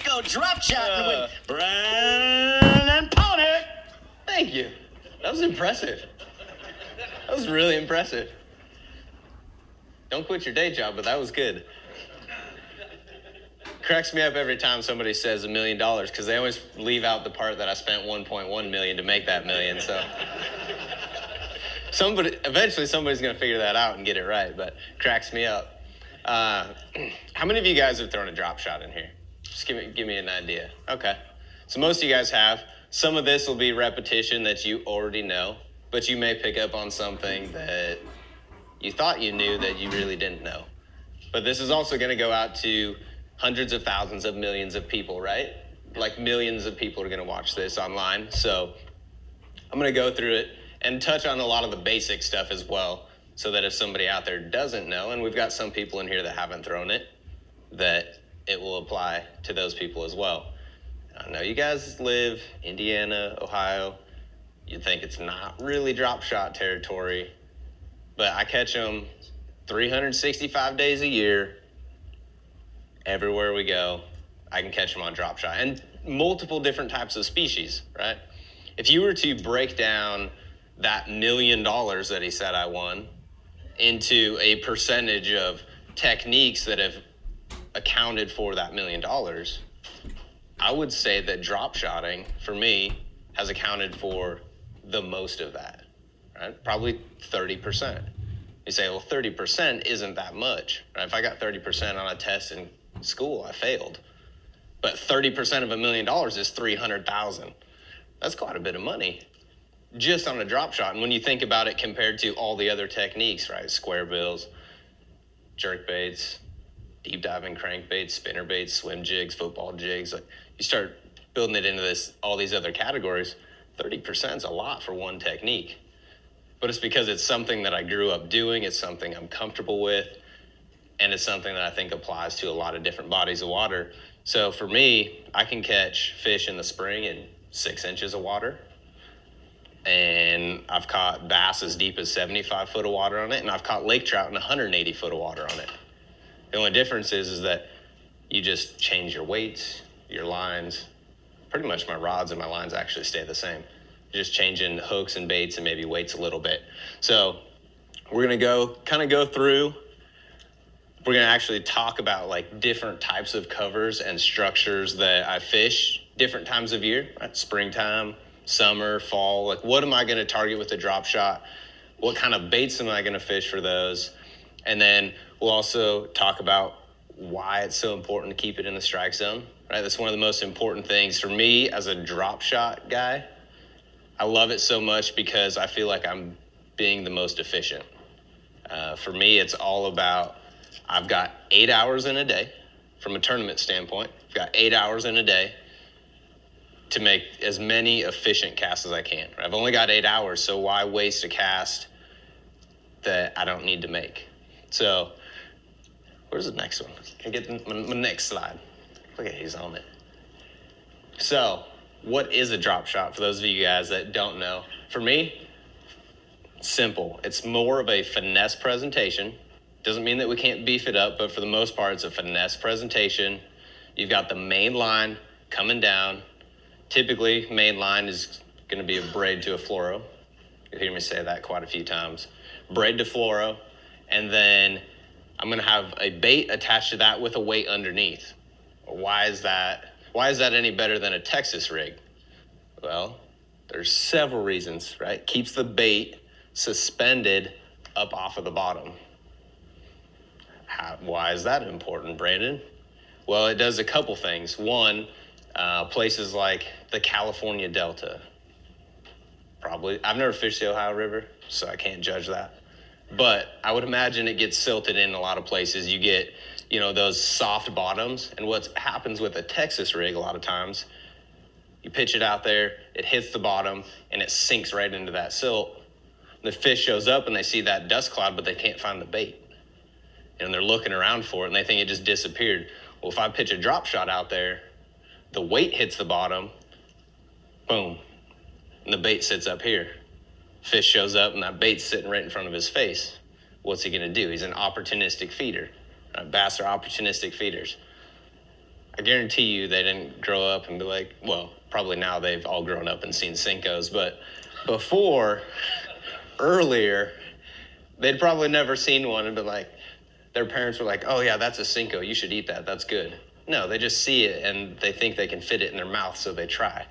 go drop shotting with Brandon Palanuik. Thank you. That was impressive. That was really impressive. Don't quit your day job, but that was good. Cracks me up every time somebody says $1 million because they always leave out the part that I spent $1.1 million to make that million. So eventually somebody's going to figure that out and get it right, but cracks me up. How many of you guys have thrown a drop shot in here? Just give me an idea. Okay. So most of you guys have. Some of this will be repetition that you already know, but you may pick up on something that you thought you knew that you really didn't know. But this is also going to go out to hundreds of thousands of millions of people, right? Like millions of people are going to watch this online. So I'm going to go through it and touch on a lot of the basic stuff as well, so that if somebody out there doesn't know, and we've got some people in here that haven't thrown it, that it will apply to those people as well. I know you guys live Indiana, Ohio. You'd think it's not really drop shot territory, but I catch them 365 days a year. Everywhere we go, I can catch them on drop shot, and multiple different types of species, right? If you were to break down that $1 million that he said I won into a percentage of techniques that have accounted for that $1 million, I would say that drop shotting for me has accounted for the most of that, right? Probably 30%. You say, well, 30% isn't that much, right? If I got 30% on a test in school, I failed. But 30% of $1 million is 300,000. That's quite a bit of money just on a drop shot. And when you think about it compared to all the other techniques, right? Square bills, jerk baits, deep diving crankbaits, spinner baits, swim jigs, football jigs. Like, you start building it into all these other categories, 30% is a lot for one technique. But it's because it's something that I grew up doing. It's something I'm comfortable with. And it's something that I think applies to a lot of different bodies of water. So for me, I can catch fish in the spring in 6 inches of water. And I've caught bass as deep as 75 foot of water on it. And I've caught lake trout in 180 foot of water on it. The only difference is that you just change your weights, your lines. Pretty much my rods and my lines actually stay the same. You're just changing hooks and baits and maybe weights a little bit. So we're going to go through. We're going to actually talk about like different types of covers and structures that I fish different times of year, right? Springtime, summer, fall. Like, what am I going to target with a drop shot? What kind of baits am I going to fish for those? And then we'll also talk about why it's so important to keep it in the strike zone, right? That's one of the most important things for me as a drop shot guy. I love it so much because I feel like I'm being the most efficient. For me, it's all about, I've got 8 hours in a day from a tournament standpoint. I've got 8 hours in a day to make as many efficient casts as I can. I've only got 8 hours, so why waste a cast that I don't need to make? So where's the next one? Can I get my next slide? Look at, he's on it. So what is a drop shot for those of you guys that don't know? For me, simple. It's more of a finesse presentation. Doesn't mean that we can't beef it up, but for the most part, it's a finesse presentation. You've got the main line coming down. Typically, main line is going to be a braid to a fluoro. You'll hear me say that quite a few times. Braid to fluoro, and then I'm going to have a bait attached to that with a weight underneath. Why is that? Why is that any better than a Texas rig? Well, there's several reasons, right? Keeps the bait suspended up off of the bottom. Why is that important, Brandon? Well, it does a couple things. One, places like the California Delta. Probably, I've never fished the Ohio River, so I can't judge that. But I would imagine it gets silted in a lot of places. You get, those soft bottoms. And what happens with a Texas rig a lot of times, you pitch it out there, it hits the bottom, and it sinks right into that silt. The fish shows up and they see that dust cloud, but they can't find the bait. And they're looking around for it, and they think it just disappeared. Well, if I pitch a drop shot out there, the weight hits the bottom, boom, and the bait sits up here. Fish shows up, and that bait's sitting right in front of his face. What's he going to do? He's an opportunistic feeder. Bass are opportunistic feeders. I guarantee you they didn't grow up and be like, well, probably now they've all grown up and seen Cincos, but earlier, they'd probably never seen one and been like, their parents were like, oh yeah, that's a Cinco, you should eat that, that's good. No, they just see it and they think they can fit it in their mouth, so they try.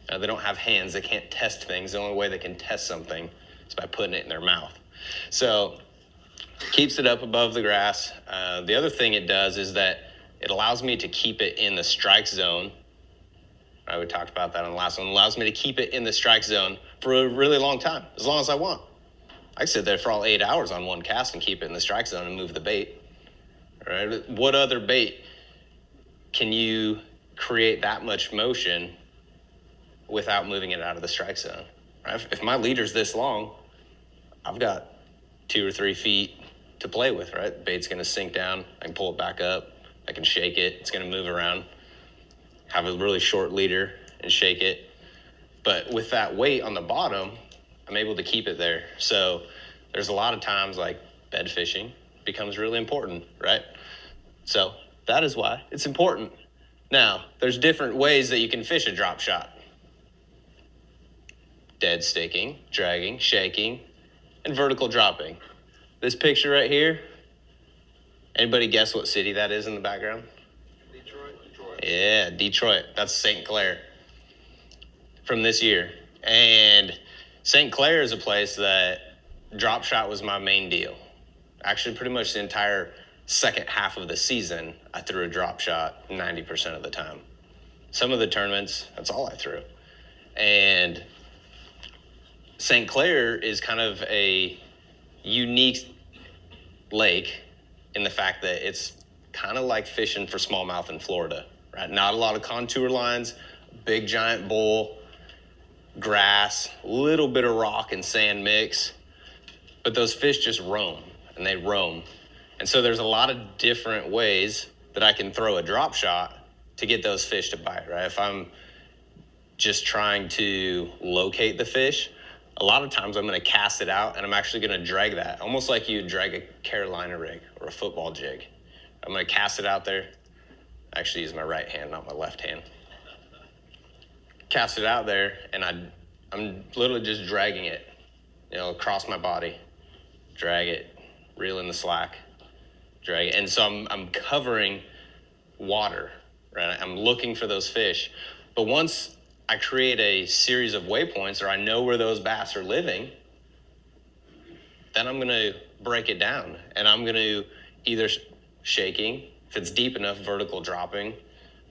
They don't have hands, they can't test things. The only way they can test something is by putting it in their mouth. So, keeps it up above the grass. The other thing it does is that it allows me to keep it in the strike zone. We talked about that on the last one. It allows me to keep it in the strike zone for a really long time, as long as I want. I can sit there for all 8 hours on one cast and keep it in the strike zone and move the bait. All right? What other bait can you create that much motion without moving it out of the strike zone? Right? If my leader's this long, I've got 2 or 3 feet to play with, right? The bait's gonna sink down, I can pull it back up, I can shake it, it's gonna move around, have a really short leader and shake it. But with that weight on the bottom, I'm able to keep it there. So there's a lot of times like bed fishing becomes really important, right? So that is why it's important. Now, there's different ways that you can fish a drop shot. Dead sticking, dragging, shaking, and vertical dropping. This picture right here, anybody guess what city that is in the background? Detroit. Yeah, Detroit. That's St. Clair from this year. And St. Clair is a place that drop shot was my main deal. Actually, pretty much the entire second half of the season, I threw a drop shot 90% of the time. Some of the tournaments, that's all I threw. And St. Clair is kind of a unique lake in the fact that it's kind of like fishing for smallmouth in Florida, right? Not a lot of contour lines, big giant bowl, grass, a little bit of rock and sand mix, but those fish just roam and they roam. And so there's a lot of different ways that I can throw a drop shot to get those fish to bite, right? If I'm just trying to locate the fish, a lot of times I'm going to cast it out and I'm actually going to drag that, almost like you drag a Carolina rig or a football jig. I'm going to cast it out there. I actually use my right hand, not my left hand. Cast it out there and I'm literally just dragging it, across my body. Drag it, reel in the slack, drag it. And so I'm covering water, right? I'm looking for those fish. But once I create a series of waypoints or I know where those bass are living, then I'm going to break it down and I'm going to either shaking, if it's deep enough, vertical dropping,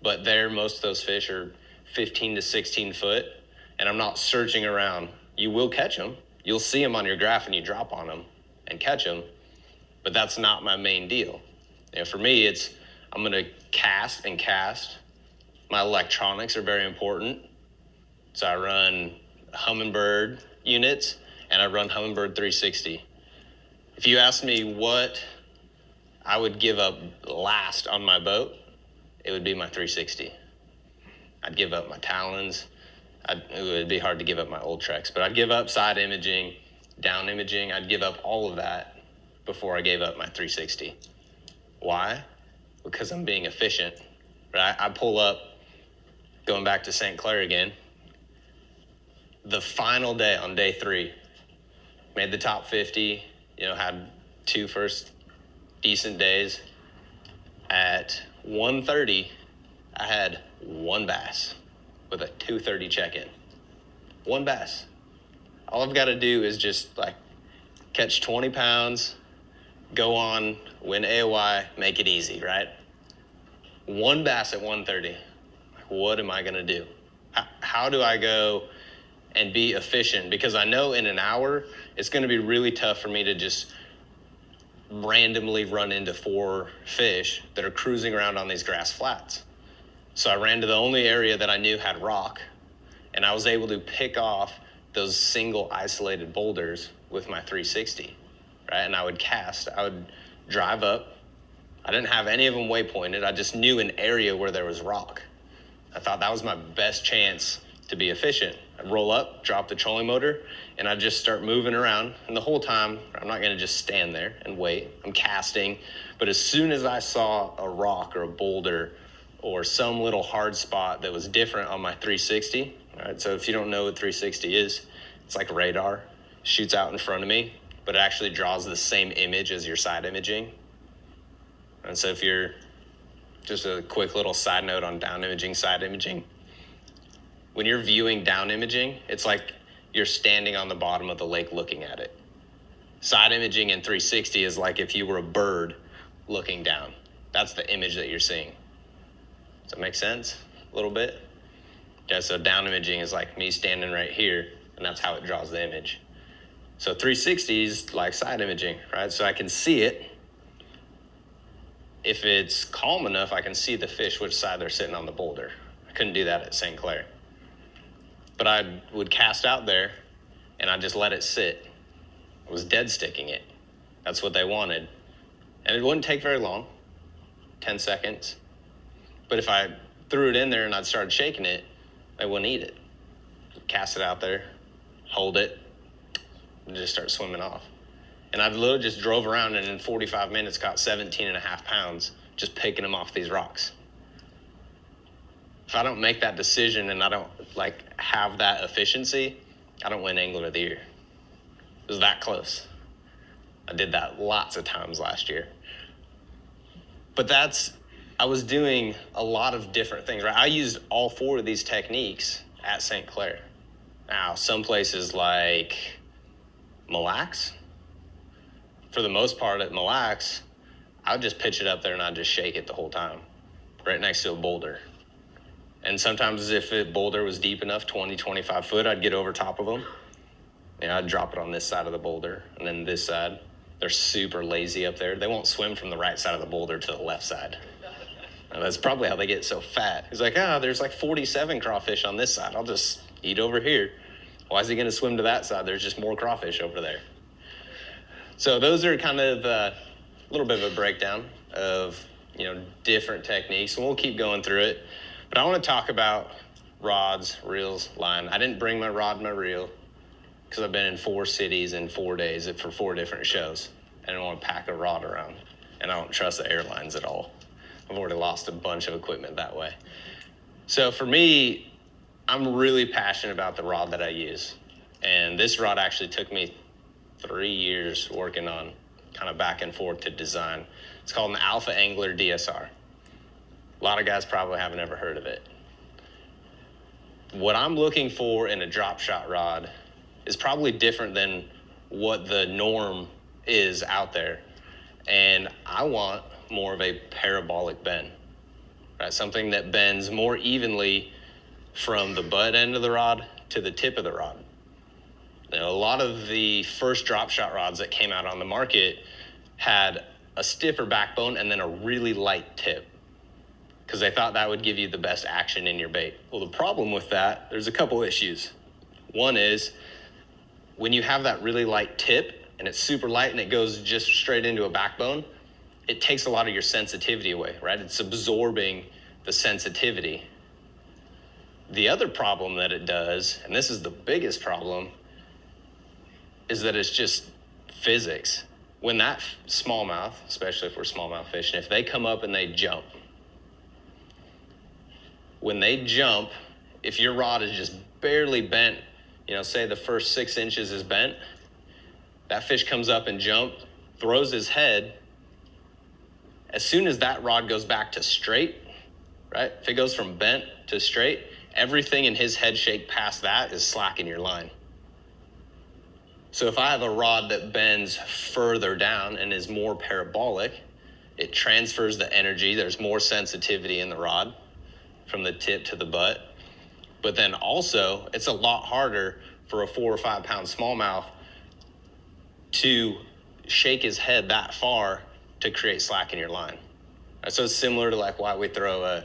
but there most of those fish are 15 to 16 foot and I'm not searching around. You will catch them. You'll see them on your graph and you drop on them and catch them, but that's not my main deal. For me, I'm going to cast and cast. My electronics are very important. So I run Humminbird units and I run Humminbird 360. If you ask me what I would give up last on my boat, it would be my 360. I'd give up my Talons. It would be hard to give up my old Treks, but I'd give up side imaging, down imaging. I'd give up all of that before I gave up my 360. Why? Because I'm being efficient. Right? I pull up, going back to St. Clair again, the final day on day 3, made the top 50, had 2 first decent days. At 1:30, I had 1 bass with a 2:30 check-in. 1 bass. All I've got to do is just catch 20 pounds, go on, win AOI, make it easy, right? 1 bass at 1:30. What am I going to do? How do I go and be efficient? Because I know in an hour, it's going to be really tough for me to just randomly run into 4 fish that are cruising around on these grass flats. So I ran to the only area that I knew had rock, and I was able to pick off those single isolated boulders with my 360, right? And I would cast, I would drive up. I didn't have any of them waypointed. I just knew an area where there was rock. I thought that was my best chance to be efficient. I'd roll up, drop the trolling motor, and I'd just start moving around. And the whole time, I'm not gonna just stand there and wait. I'm casting. But as soon as I saw a rock or a boulder or some little hard spot that was different on my 360. All right, so if you don't know what 360 is, it's like radar, shoots out in front of me, but it actually draws the same image as your side imaging. And so if you're, just a quick little side note on down imaging, side imaging, when you're viewing down imaging, it's like you're standing on the bottom of the lake looking at it. Side imaging in 360 is like if you were a bird looking down. That's the image that you're seeing. Does that make sense? A little bit? Yeah, so down imaging is like me standing right here, and that's how it draws the image. So 360 is like side imaging, right? So I can see it. If it's calm enough, I can see the fish which side they're sitting on the boulder. I couldn't do that at St. Clair. But I would cast out there, and I'd just let it sit. I was dead sticking it. That's what they wanted. And it wouldn't take very long, 10 seconds. But if I threw it in there and I'd started shaking it, they wouldn't eat it. Cast it out there, hold it, and just start swimming off. And I literally just drove around and in 45 minutes caught 17 and a half pounds just picking them off these rocks. If I don't make that decision and I don't have that efficiency, I don't win Angler of the Year. It was that close. I did that lots of times last year. But I was doing a lot of different things, right? I used all 4 of these techniques at St. Clair. Now, some places like Mille Lacs, for the most part at Mille Lacs, I would just pitch it up there and I'd just shake it the whole time, right next to a boulder. And sometimes if the boulder was deep enough, 20, 25 foot, I'd get over top of them. I'd drop it on this side of the boulder and then this side. They're super lazy up there. They won't swim from the right side of the boulder to the left side. And that's probably how they get so fat. He's like, there's like 47 crawfish on this side. I'll just eat over here. Why is he going to swim to that side? There's just more crawfish over there. So those are kind of a little bit of a breakdown of, different techniques. And we'll keep going through it. But I want to talk about rods, reels, line. I didn't bring my rod and my reel because I've been in 4 cities in 4 days for 4 different shows. I didn't want to pack a rod around. And I don't trust the airlines at all. I've already lost a bunch of equipment that way. So for me, I'm really passionate about the rod that I use. And this rod actually took me 3 years working on, kind of back and forth to design. It's called an Alpha Angler DSR. A lot of guys probably haven't ever heard of it. What I'm looking for in a drop shot rod is probably different than what the norm is out there. And I want more of a parabolic bend, right? Something that bends more evenly from the butt end of the rod to the tip of the rod. A lot of the first drop shot rods that came out on the market had a stiffer backbone and then a really light tip because they thought that would give you the best action in your bait. Well, the problem with that, there's a couple issues. One is when you have that really light tip and it's super light and it goes just straight into a backbone, it takes a lot of your sensitivity away, right? It's absorbing the sensitivity. The other problem that it does, and this is the biggest problem, is that it's just physics. When that smallmouth, especially if we're smallmouth fishing, if they come up and they jump, when they jump, if your rod is just barely bent, say the first 6 inches is bent, that fish comes up and jumps, throws his head. As soon as that rod goes back to straight, right? If it goes from bent to straight, everything in his head shake past that is slacking your line. So if I have a rod that bends further down and is more parabolic, it transfers the energy. There's more sensitivity in the rod from the tip to the butt. But then also, it's a lot harder for a 4 or 5 pound smallmouth to shake his head that far to create slack in your line. So it's similar to why we throw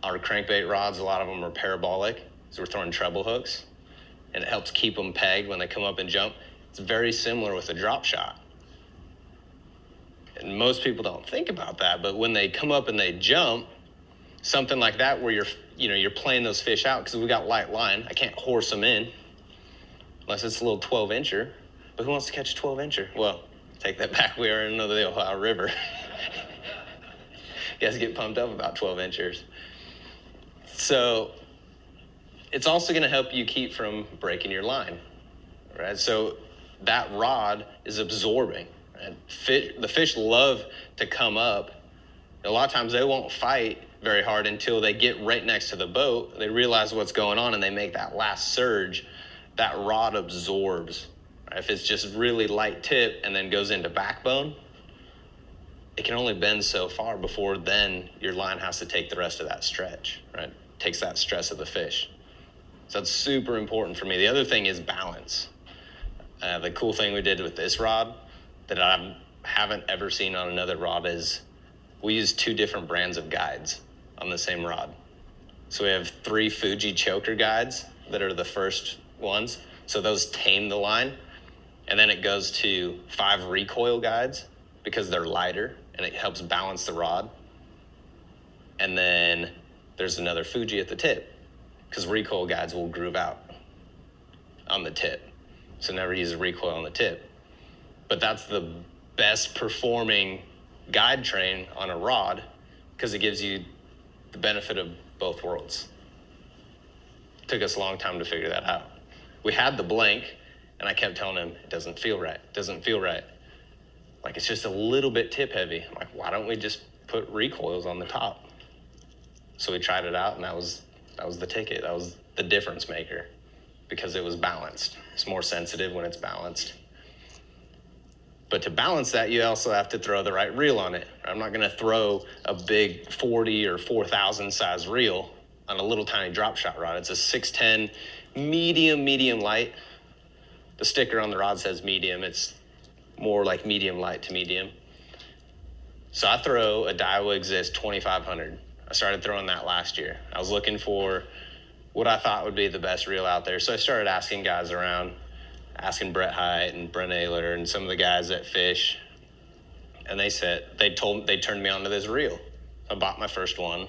our crankbait rods. A lot of them are parabolic, so we're throwing treble hooks, and it helps keep them pegged when they come up and jump. It's very similar with a drop shot. And most people don't think about that, but when they come up and they jump, something like that where you're playing those fish out, because we got light line, I can't horse them in unless it's a little 12-incher. But who wants to catch a 12-incher? Well, take that back. We are in the Ohio River. guys get pumped up about 12 inchers. So it's also going to help you keep from breaking your line, right? So that rod is absorbing. Right? The fish love to come up. A lot of times they won't fight very hard until they get right next to the boat. They realize what's going on and they make that last surge. That rod absorbs. Right? If it's just really light tip and then goes into backbone, it can only bend so far before then your line has to take the rest of that stretch, right? Takes that stress of the fish. So that's super important for me. The other thing is balance. The cool thing we did with this rod that I haven't ever seen on another rod is we use 2 different brands of guides on the same rod. So we have 3 Fuji choker guides that are the first ones. So those tame the line. And then it goes to 5 recoil guides because they're lighter and it helps balance the rod. And then there's another Fuji at the tip because recoil guides will groove out on the tip. So never use a recoil on the tip. But that's the best performing guide train on a rod because it gives you the benefit of both worlds. Took us a long time to figure that out. We had the blank and I kept telling him, it doesn't feel right. It doesn't feel right. Like it's just a little bit tip heavy. I'm like, why don't we just put recoils on the top? So we tried it out and that was the ticket. That was the difference maker because it was balanced. It's more sensitive when it's balanced. But to balance that, you also have to throw the right reel on it. I'm not going to throw a big 40 or 4,000 size reel on a little tiny drop shot rod. It's a 610 medium light. The sticker on the rod says medium. It's more like medium light to medium. So I throw a Daiwa Exist 2500. I started throwing that last year. I was looking for what I thought would be the best reel out there. So I started asking guys around, asking Brett Hite and Brent Ayler and some of the guys that fish. And they turned me on to this reel. I bought my first one.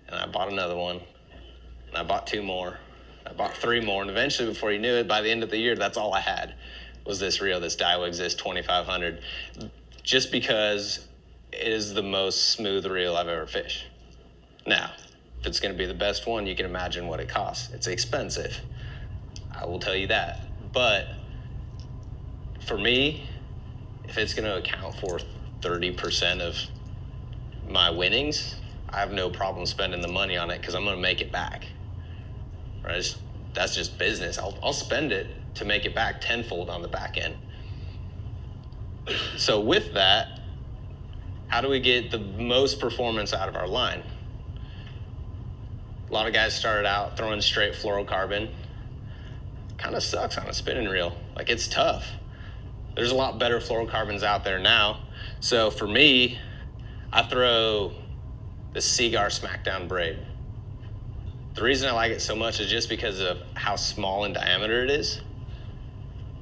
And I bought another one. And I bought 2 more. I bought 3 more. And eventually, before you knew it, by the end of the year, that's all I had was this reel, this Daiwa Exist 2500. Just because it is the most smooth reel I've ever fished. Now, if it's going to be the best one, you can imagine what it costs. It's expensive. I will tell you that. But for me, if it's going to account for 30% of my winnings, I have no problem spending the money on it because I'm going to make it back. Right? That's just business. I'll spend it to make it back tenfold on the back end. So with that, how do we get the most performance out of our line? A lot of guys started out throwing straight fluorocarbon. Kind of sucks on a spinning reel. Like, it's tough. There's a lot better fluorocarbons out there now. So for me, I throw the Seagar Smackdown braid. The reason I like it so much is just because of how small in diameter it is,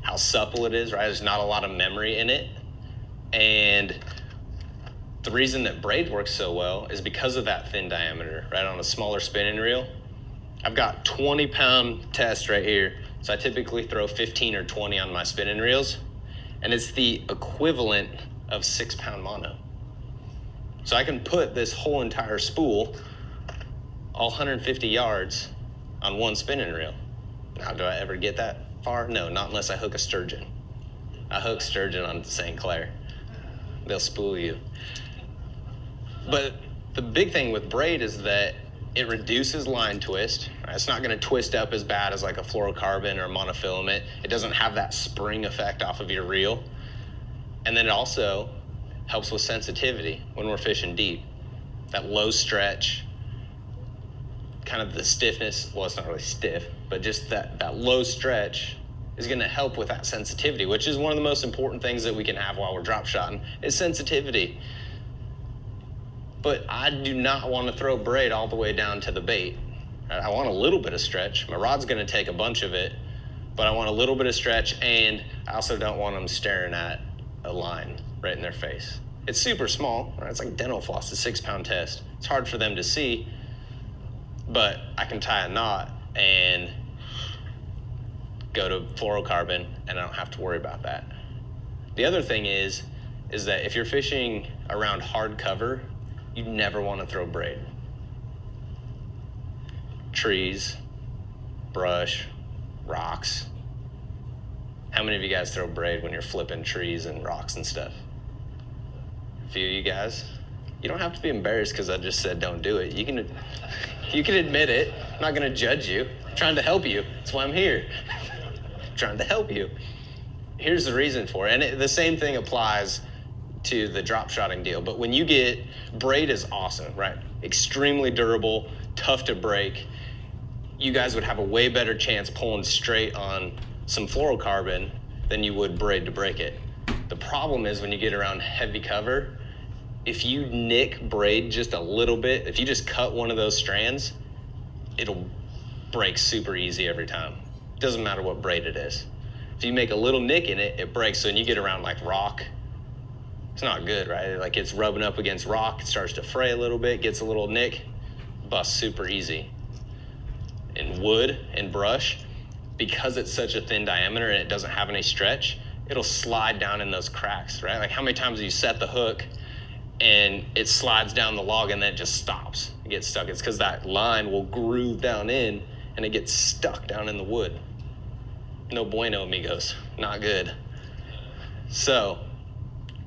how supple it is, right? There's not a lot of memory in it. And the reason that braid works so well is because of that thin diameter, right? On a smaller spinning reel, I've got 20-pound test right here. So I typically throw 15 or 20 on my spinning reels, and it's the equivalent of 6-pound mono. So I can put this whole entire spool, all 150 yards, on one spinning reel. Now, do I ever get that far? No, not unless I hook a sturgeon. I hook sturgeon on St. Clair. They'll spool you. But the big thing with braid is that it reduces line twist. Right? It's not going to twist up as bad as like a fluorocarbon or a monofilament. It doesn't have that spring effect off of your reel. And then it also helps with sensitivity when we're fishing deep. That low stretch, kind of the stiffness, well, it's not really stiff, but just that low stretch is going to help with that sensitivity, which is one of the most important things that we can have while we're drop shotting, is sensitivity. But I do not want to throw braid all the way down to the bait. I want a little bit of stretch. My rod's going to take a bunch of it, but I want a little bit of stretch, and I also don't want them staring at a line right in their face. It's super small, right? It's like dental floss, a 6-pound test. It's hard for them to see, but I can tie a knot and go to fluorocarbon, and I don't have to worry about that. The other thing is is that if you're fishing around hard cover, you never want to throw braid. Trees, brush, rocks. How many of you guys throw braid when you're flipping trees and rocks and stuff? A few of you guys. You don't have to be embarrassed because I just said don't do it. You can admit it. I'm not going to judge you. I'm trying to help you. That's why I'm here. I'm trying to help you. Here's the reason for it. And the same thing applies to the drop shotting deal. But when you get, braid is awesome, right? Extremely durable, tough to break. You guys would have a way better chance pulling straight on some fluorocarbon than you would braid to break it. The problem is when you get around heavy cover, if you nick braid just a little bit, if you just cut one of those strands, it'll break super easy every time. Doesn't matter what braid it is. If you make a little nick in it, it breaks. So when you get around like rock, it's not good, right? Like it's rubbing up against rock, it starts to fray a little bit, gets a little nick, busts super easy. In wood and brush, because it's such a thin diameter and it doesn't have any stretch, it'll slide down in those cracks, right? Like how many times do you set the hook and it slides down the log and then it just stops, it gets stuck? It's because that line will groove down in and it gets stuck down in the wood. No bueno, amigos, not good. So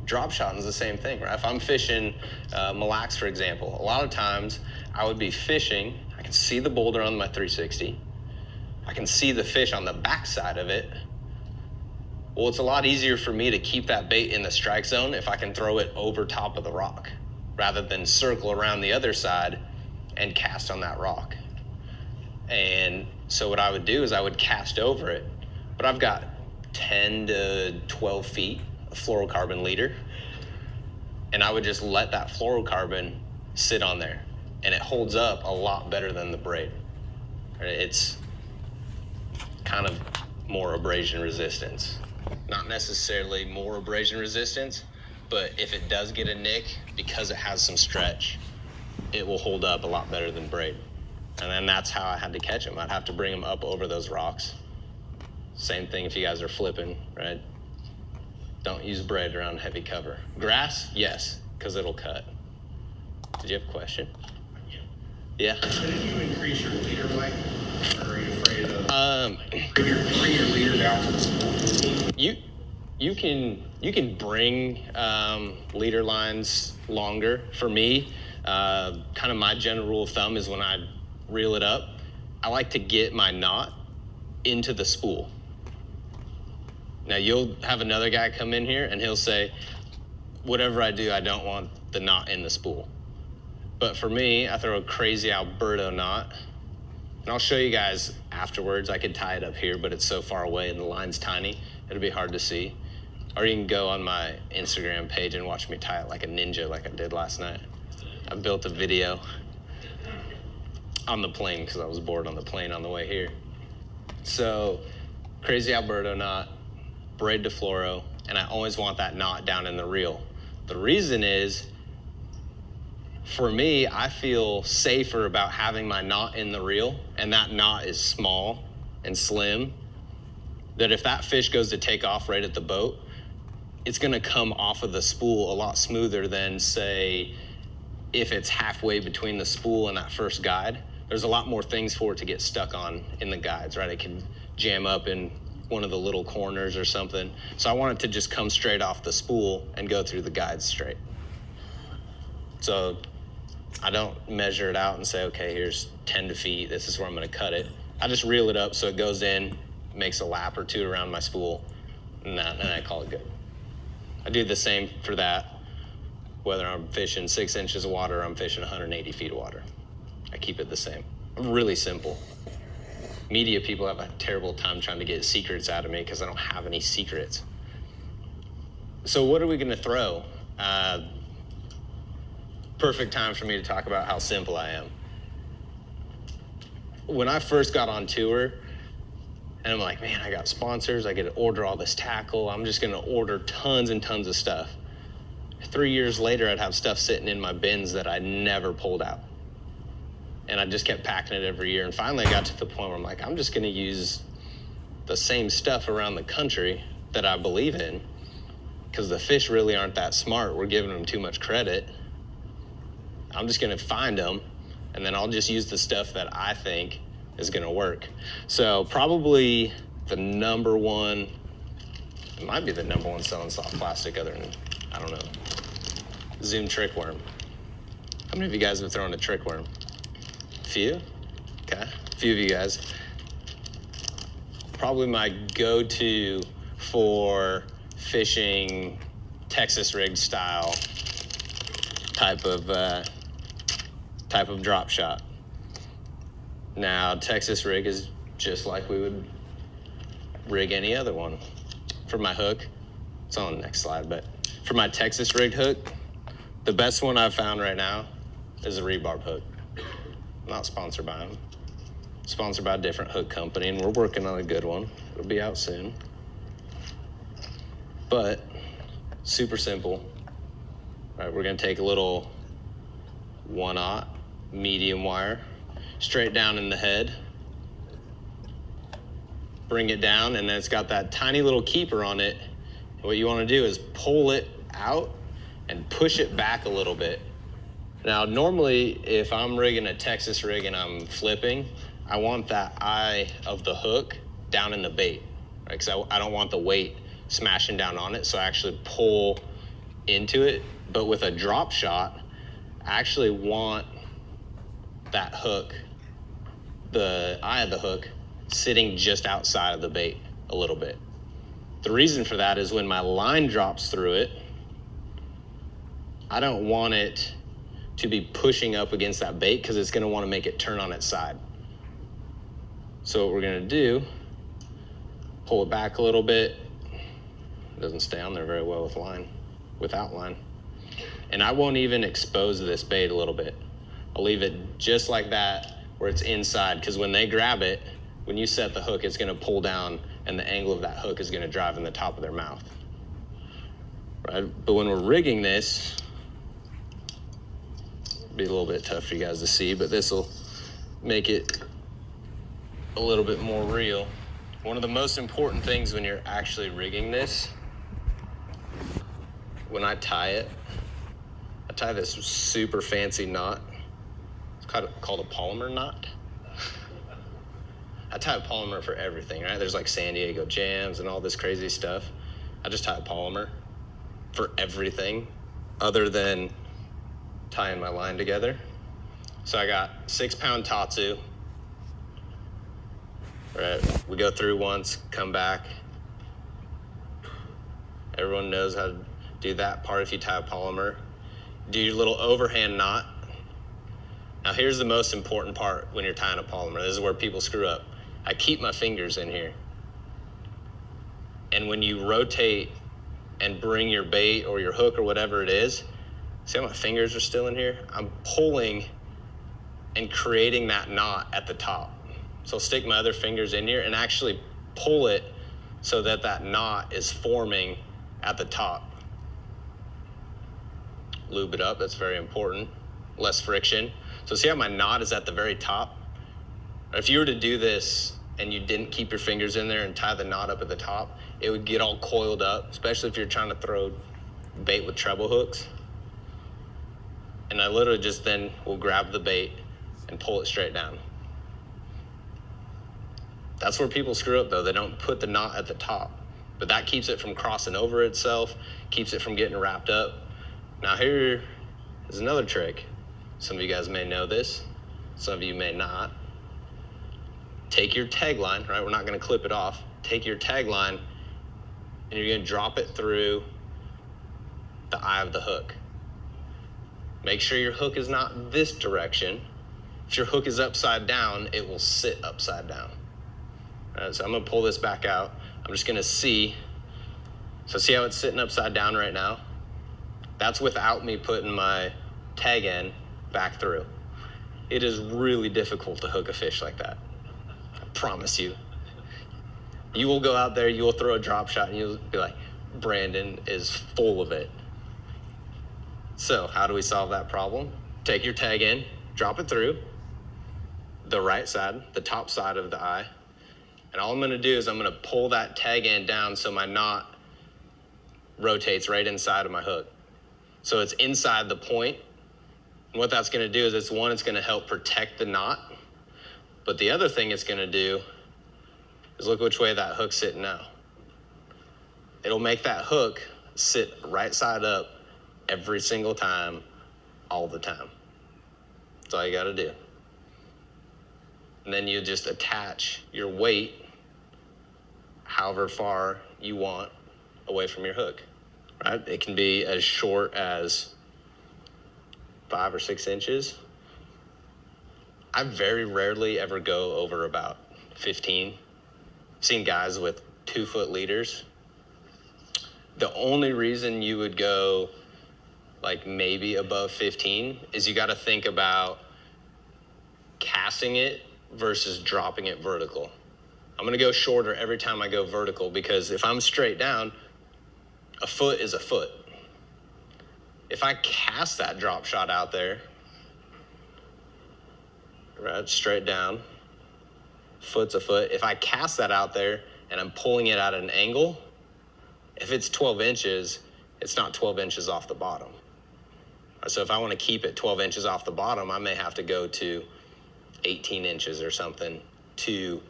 drop shotting is the same thing, right? If I'm fishing Mille Lacs, for example, a lot of times I would be fishing, I can see the boulder on my 360, I can see the fish on the backside of it. Well, it's a lot easier for me to keep that bait in the strike zone if I can throw it over top of the rock rather than circle around the other side and cast on that rock. And so what I would do is I would cast over it, but I've got 10 to 12 feet of fluorocarbon leader, and I would just let that fluorocarbon sit on there, and it holds up a lot better than the braid. It's kind of more abrasion resistance. Not necessarily more abrasion resistance, but if it does get a nick, because it has some stretch, it will hold up a lot better than braid. And then that's how I had to catch them. I'd have to bring them up over those rocks. Same thing if you guys are flipping, right? Don't use braid around heavy cover. Grass, yes, because it'll cut. Did you have a question? Yeah. Did you increase your leader length, or are you afraid of bring your leader down to the spool? You can bring leader lines longer. For me, kind of my general rule of thumb is when I reel it up, I like to get my knot into the spool. Now you'll have another guy come in here and he'll say, whatever I do, I don't want the knot in the spool. But for me, I throw a crazy Alberto knot. And I'll show you guys afterwards. I could tie it up here, but it's so far away and the line's tiny, it'll be hard to see. Or you can go on my Instagram page and watch me tie it like a ninja like I did last night. I built a video on the plane because I was bored on the plane on the way here. So, crazy Alberto knot, braid to fluoro, and I always want that knot down in the reel. The reason is, for me, I feel safer about having my knot in the reel, and that knot is small and slim, that if that fish goes to take off right at the boat, it's gonna come off of the spool a lot smoother than, say, if it's halfway between the spool and that first guide. There's a lot more things for it to get stuck on in the guides, right? It can jam up in one of the little corners or something. So I want it to just come straight off the spool and go through the guides straight. So I don't measure it out and say, okay, here's 10 to feet, this is where I'm gonna cut it. I just reel it up so it goes in, makes a lap or two around my spool, and I call it good. I do the same for that, whether I'm fishing 6 inches of water or I'm fishing 180 feet of water. I keep it the same. Really simple. Media people have a terrible time trying to get secrets out of me because I don't have any secrets. So what are we gonna throw? Perfect time for me to talk about how simple I am. When I first got on tour, and I'm like, man, I got sponsors, I get to order all this tackle, I'm just gonna order tons and tons of stuff. 3 years later, I'd have stuff sitting in my bins that I never pulled out. And I just kept packing it every year. And finally I got to the point where I'm like, I'm just gonna use the same stuff around the country that I believe in because the fish really aren't that smart. We're giving them too much credit. I'm just gonna find them, and then I'll just use the stuff that I think is gonna work. So probably the number one, it might be the number one selling soft plastic other than, I don't know, Zoom trick worm. How many of you guys have thrown a trick worm? A few? Okay, a few of you guys. Probably my go-to for fishing Texas rig style type of drop shot. Now, Texas rig is just like we would rig any other one. For my hook, it's on the next slide, but for my Texas rigged hook, the best one I've found right now is a rebarb hook. Not sponsored by them. Sponsored by a different hook company, and we're working on a good one. It'll be out soon. But super simple. All right, we're gonna take a little 1/0 medium wire, straight down in the head. Bring it down, and then it's got that tiny little keeper on it. And what you wanna do is pull it out and push it back a little bit. Now, normally, if I'm rigging a Texas rig and I'm flipping, I want that eye of the hook down in the bait, right? Because I don't want the weight smashing down on it, so I actually pull into it. But with a drop shot, I actually want that hook, the eye of the hook, sitting just outside of the bait a little bit. The reason for that is when my line drops through it, I don't want it to be pushing up against that bait because it's going to want to make it turn on its side. So what we're going to do, pull it back a little bit. It doesn't stay on there very well without line. And I won't even expose this bait a little bit. I'll leave it just like that where it's inside, because when they grab it, when you set the hook, it's going to pull down and the angle of that hook is going to drive in the top of their mouth. Right? But when we're rigging this, it'll be a little bit tough for you guys to see, but this will make it a little bit more real. One of the most important things when you're actually rigging this, when I tie it, I tie this super fancy knot. It's called a polymer knot. I tie a polymer for everything, right? There's like San Diego jams and all this crazy stuff. I just tie a polymer for everything other than tying my line together. So I got 6-pound Tatsu. Right, we go through once, come back. Everyone knows how to do that part if you tie a polymer. Do your little overhand knot. Now here's the most important part when you're tying a polymer. This is where people screw up. I keep my fingers in here. And when you rotate and bring your bait or your hook or whatever it is, see how my fingers are still in here? I'm pulling and creating that knot at the top. So I'll stick my other fingers in here and actually pull it so that that knot is forming at the top. Lube it up, that's very important. Less friction. So see how my knot is at the very top? If you were to do this and you didn't keep your fingers in there and tie the knot up at the top, it would get all coiled up, especially if you're trying to throw bait with treble hooks. And I literally just then will grab the bait and pull it straight down. That's where people screw up though. They don't put the knot at the top, but that keeps it from crossing over itself, keeps it from getting wrapped up. Now here is another trick. Some of you guys may know this, some of you may not. Take your tag line, right? We're not gonna clip it off. Take your tag line and you're gonna drop it through the eye of the hook. Make sure your hook is not this direction. If your hook is upside down, it will sit upside down. All right, so I'm gonna pull this back out. I'm just gonna see. So see how it's sitting upside down right now? That's without me putting my tag end back through. It is really difficult to hook a fish like that. I promise you. You will go out there, you will throw a drop shot and you'll be like, Brandon is full of it. So how do we solve that problem? Take your tag in, drop it through the right side, the top side of the eye. And all I'm gonna do is I'm gonna pull that tag end down so my knot rotates right inside of my hook. So it's inside the point. And what that's gonna do is it's gonna help protect the knot. But the other thing it's gonna do is look which way that hook's sitting now. It'll make that hook sit right side up every single time, all the time. That's all you gotta do. And then you just attach your weight however far you want away from your hook, right? It can be as short as 5 or 6 inches. I very rarely ever go over about 15. I've seen guys with 2-foot leaders. The only reason you would go like maybe above 15 is you got to think about casting it versus dropping it vertical. I'm going to go shorter every time I go vertical because if I'm straight down, a foot is a foot. If I cast that drop shot out there, right, straight down, foot's a foot. If I cast that out there and I'm pulling it at an angle, if it's 12 inches, it's not 12 inches off the bottom. So if I want to keep it 12 inches off the bottom, I may have to go to 18 inches or something to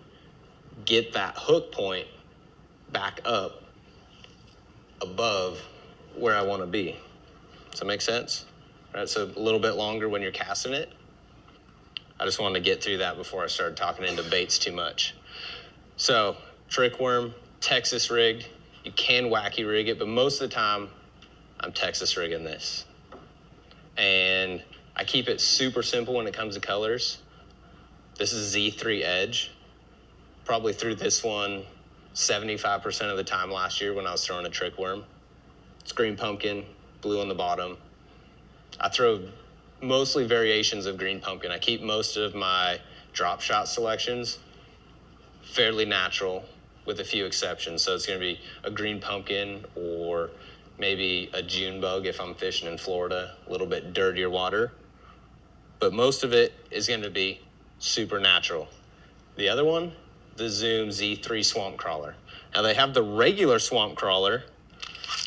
get that hook point back up above where I want to be. Does that make sense? Right, so a little bit longer when you're casting it. I just wanted to get through that before I started talking into baits too much. So trick worm, Texas rigged. You can wacky rig it, but most of the time I'm Texas rigging this. And I keep it super simple when it comes to colors. This is Z3 Edge. Probably threw this one 75% of the time last year when I was throwing a trick worm. It's green pumpkin, blue on the bottom. I throw mostly variations of green pumpkin. I keep most of my drop shot selections fairly natural with a few exceptions. So it's gonna be a green pumpkin or maybe a June bug if I'm fishing in Florida, a little bit dirtier water. But most of it is gonna be super natural. The other one, the Zoom Z3 Swamp Crawler. Now they have the regular Swamp Crawler,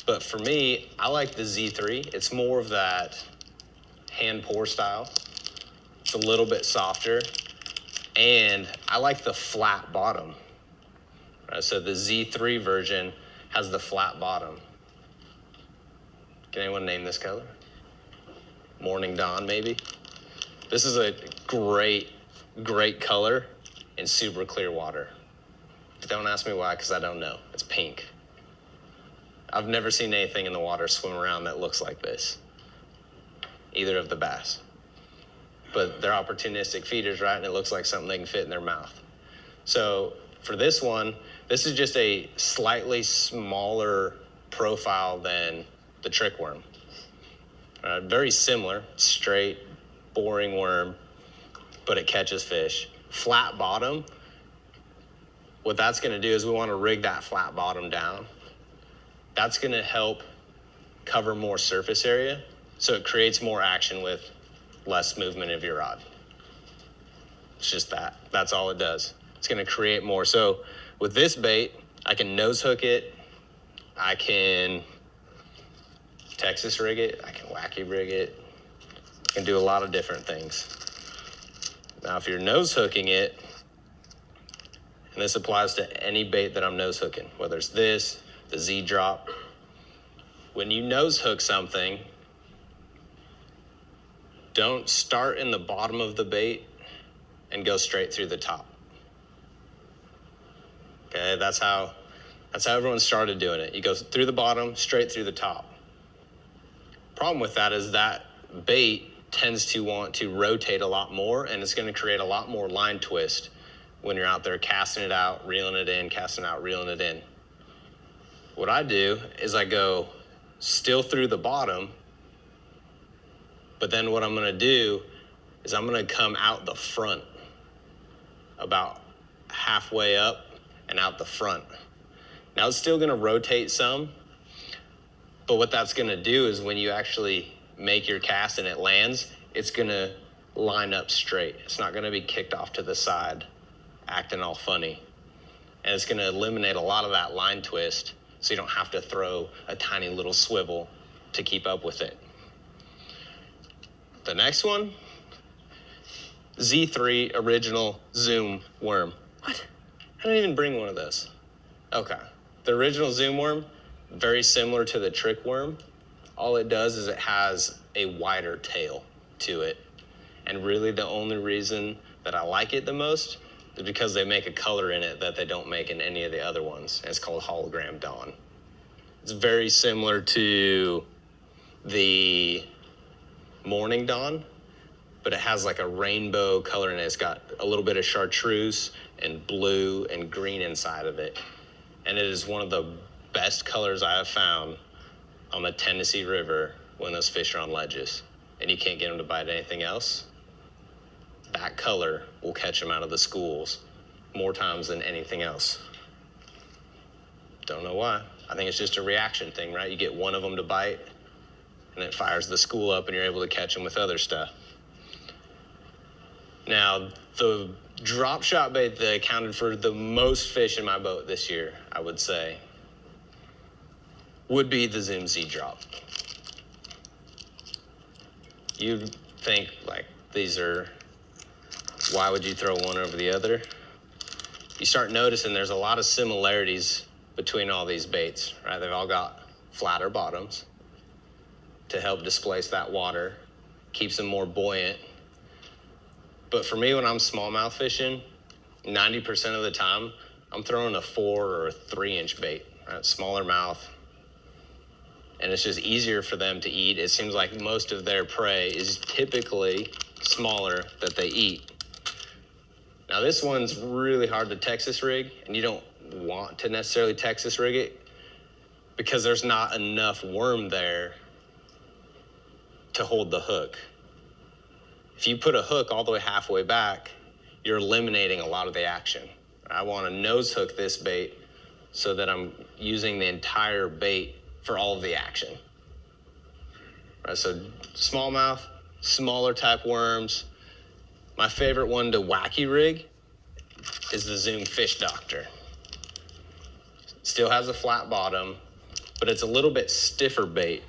but for me, I like the Z3. It's more of that hand pour style. It's a little bit softer, and I like the flat bottom. Right, so the Z3 version has the flat bottom. Can anyone name this color? Morning Dawn, maybe? This is a great, great color in super clear water. Don't ask me why, because I don't know. It's pink. I've never seen anything in the water swim around that looks like this. Either of the bass. But they're opportunistic feeders, right? And it looks like something they can fit in their mouth. So for this one, this is just a slightly smaller profile than the trick worm. Very similar, straight, boring worm, but it catches fish. Flat bottom, what that's gonna do is we wanna rig that flat bottom down. That's gonna help cover more surface area, so it creates more action with less movement of your rod. It's just that. That's all it does. It's gonna create more. So with this bait, I can nose hook it, I can Texas rig it, I can wacky rig it, I can do a lot of different things. Now if you're nose hooking it, and this applies to any bait that I'm nose hooking, whether it's this, the Z drop, when you nose hook something, don't start in the bottom of the bait and go straight through the top. Okay, that's how everyone started doing it. You go through the bottom, straight through the top. Problem with that is that bait tends to want to rotate a lot more, and it's going to create a lot more line twist when you're out there casting it out, reeling it in, casting it out, reeling it in. What I do is I go still through the bottom, but then what I'm going to do is I'm going to come out the front, about halfway up and out the front. Now it's still going to rotate some, but what that's going to do is when you actually make your cast and it lands, it's going to line up straight. It's not going to be kicked off to the side, acting all funny. And it's going to eliminate a lot of that line twist. so you don't have to throw a tiny little swivel to keep up with it. The next one, Z3 original zoom worm. What? I didn't even bring one of those. Okay. The original zoom worm, very similar to the trick worm. All it does is it has a wider tail to it. And really the only reason that I like it the most is because they make a color in it that they don't make in any of the other ones. And it's called hologram dawn. It's very similar to the morning dawn, but it has like a rainbow color in it. It's got a little bit of chartreuse and blue and green inside of it. And it is one of the best colors I have found on the Tennessee River when those fish are on ledges and you can't get them to bite anything else. That color will catch them out of the schools more times than anything else. Don't know why. I think it's just a reaction thing, right? You get one of them to bite and it fires the school up and you're able to catch them with other stuff. Now, the drop shot bait that accounted for the most fish in my boat this year, I would say, would be the Zoom Z drop. You'd think, like, why would you throw one over the other? You start noticing there's a lot of similarities between all these baits, right? They've all got flatter bottoms to help displace that water, keeps them more buoyant. But for me, when I'm smallmouth fishing, 90% of the time, I'm throwing a 4 or a 3-inch bait, right? Smaller mouth. And it's just easier for them to eat. It seems like most of their prey is typically smaller that they eat. Now this one's really hard to Texas rig, and you don't want to necessarily Texas rig it because there's not enough worm there to hold the hook. If you put a hook all the way halfway back, you're eliminating a lot of the action. I want to nose hook this bait so that I'm using the entire bait for all of the action. Right, so smallmouth, smaller type worms. My favorite one to wacky rig is the Zoom Fish Doctor. Still has a flat bottom, but it's a little bit stiffer bait.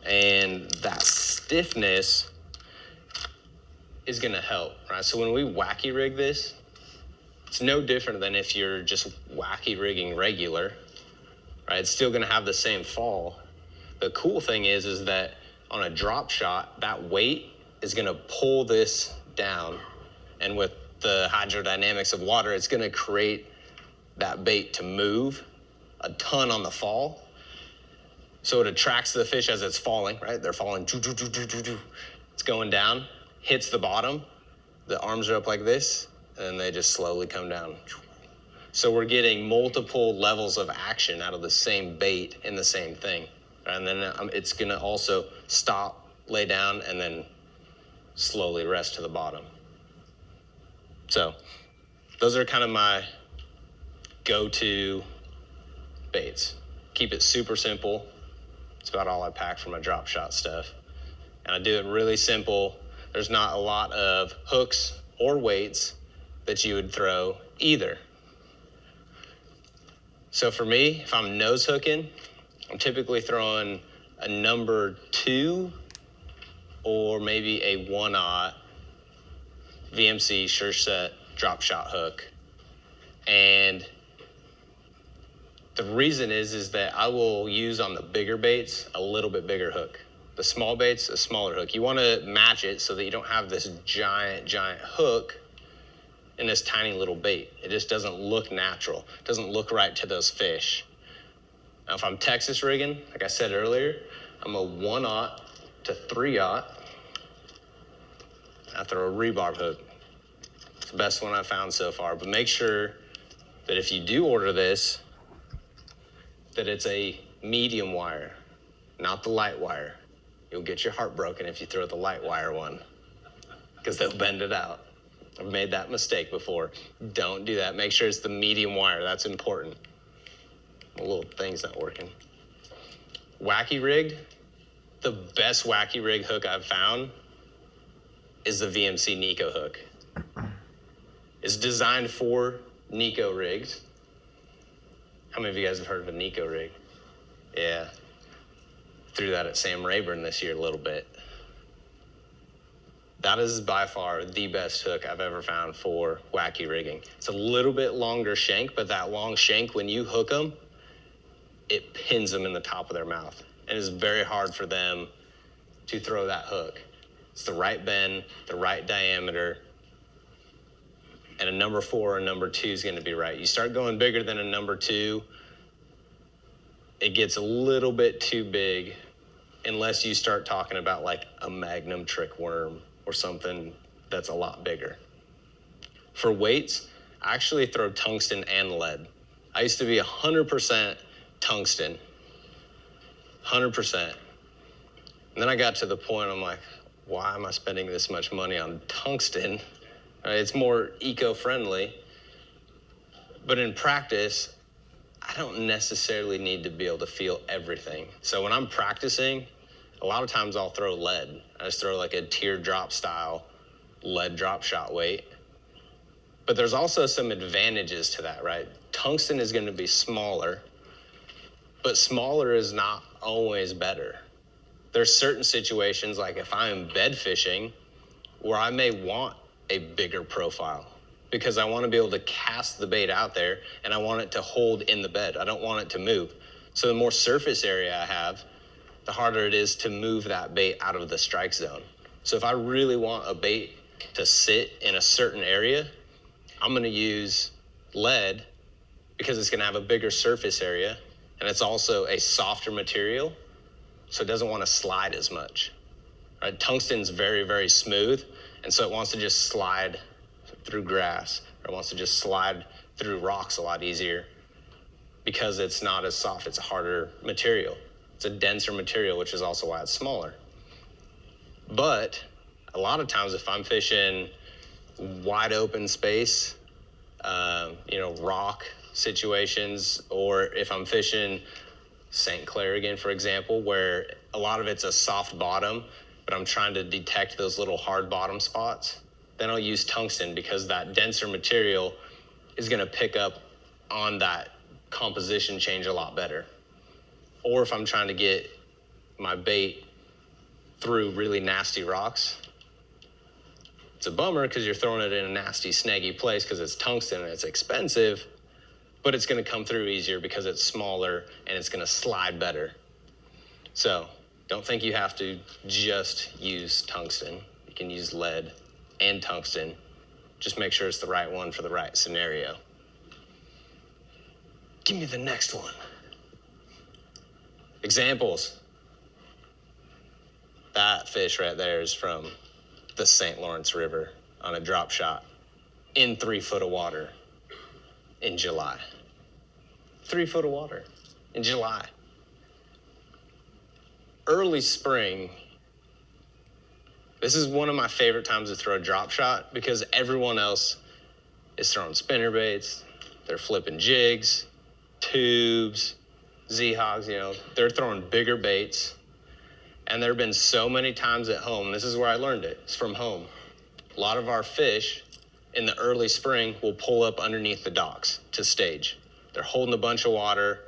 And that stiffness is gonna help, right? So when we wacky rig this, it's no different than if you're just wacky rigging regular, right? It's still gonna have the same fall. The cool thing is that on a drop shot, that weight is gonna pull this down. And with the hydrodynamics of water, it's gonna create that bait to move a ton on the fall. So it attracts the fish as it's falling, right? They're falling, it's going down, hits the bottom, the arms are up like this, and they just slowly come down. So we're getting multiple levels of action out of the same bait in the same thing. And then it's gonna also stop, lay down, and then slowly rest to the bottom. So those are kind of my go-to baits. Keep it super simple. It's about all I pack for my drop shot stuff. And I do it really simple. There's not a lot of hooks or weights that you would throw either. So for me, if I'm nose hooking, I'm typically throwing a number 2 or maybe a 1/0 VMC Sure Set drop shot hook. And the reason is that I will use on the bigger baits a little bit bigger hook. The small baits, a smaller hook. You want to match it so that you don't have this giant hook in this tiny little bait. It just doesn't look natural. It doesn't look right to those fish. Now, if I'm Texas rigging, like I said earlier, I'm a 1/0 to 3/0. I throw a rebarb hook. It's the best one I've found so far. But make sure that if you do order this, that it's a medium wire, not the light wire. You'll get your heart broken if you throw the light wire one, because they'll bend it out. I've made that mistake before. Don't do that. Make sure it's the medium wire. That's important. My little thing's not working. Wacky rigged, the best wacky rig hook I've found is the VMC Nico hook. It's designed for Nico rigs. How many of you guys have heard of a Nico rig? Yeah. Threw that at Sam Rayburn this year a little bit. That is by far the best hook I've ever found for wacky rigging. It's a little bit longer shank, but that long shank, when you hook them, it pins them in the top of their mouth. And it's very hard for them to throw that hook. It's the right bend, the right diameter, and a number 4 or number 2 is going to be right. You start going bigger than a number 2, it gets a little bit too big unless you start talking about like a Magnum trick worm or something that's a lot bigger. For weights, I actually throw tungsten and lead. I used to be 100% tungsten, 100%. And then I got to the point I'm like, why am I spending this much money on tungsten? It's more eco-friendly. But in practice, I don't necessarily need to be able to feel everything. So when I'm practicing, a lot of times I'll throw lead. I just throw like a teardrop style lead drop shot weight. But there's also some advantages to that, right? Tungsten is going to be smaller, but smaller is not always better. There's certain situations, like if I'm bed fishing, where I may want a bigger profile because I want to be able to cast the bait out there and I want it to hold in the bed. I don't want it to move. So the more surface area I have, the harder it is to move that bait out of the strike zone. So if I really want a bait to sit in a certain area, I'm going to use lead because it's going to have a bigger surface area and it's also a softer material, so it doesn't want to slide as much. Right? Tungsten's very, very smooth, and so it wants to just slide through grass, or it wants to just slide through rocks a lot easier because it's not as soft. It's a harder material. It's a denser material, which is also why it's smaller. But a lot of times if I'm fishing wide open space, rock situations, or if I'm fishing St. Clair again, for example, where a lot of it's a soft bottom, but I'm trying to detect those little hard bottom spots, then I'll use tungsten because that denser material is going to pick up on that composition change a lot better. Or if I'm trying to get my bait through really nasty rocks, it's a bummer because you're throwing it in a nasty, snaggy place because it's tungsten and it's expensive, but it's going to come through easier because it's smaller and it's going to slide better. So don't think you have to just use tungsten. You can use lead and tungsten. Just make sure it's the right one for the right scenario. Give me the next one. Examples. That fish right there is from the St. Lawrence River on a drop shot in 3 foot of water in July. 3 foot of water in July. Early spring, this is one of my favorite times to throw a drop shot because everyone else is throwing spinner baits, they're flipping jigs, tubes, Z-hogs, they're throwing bigger baits. And there have been so many times at home, this is where I learned it, it's from home. A lot of our fish in the early spring will pull up underneath the docks to stage. They're holding a bunch of water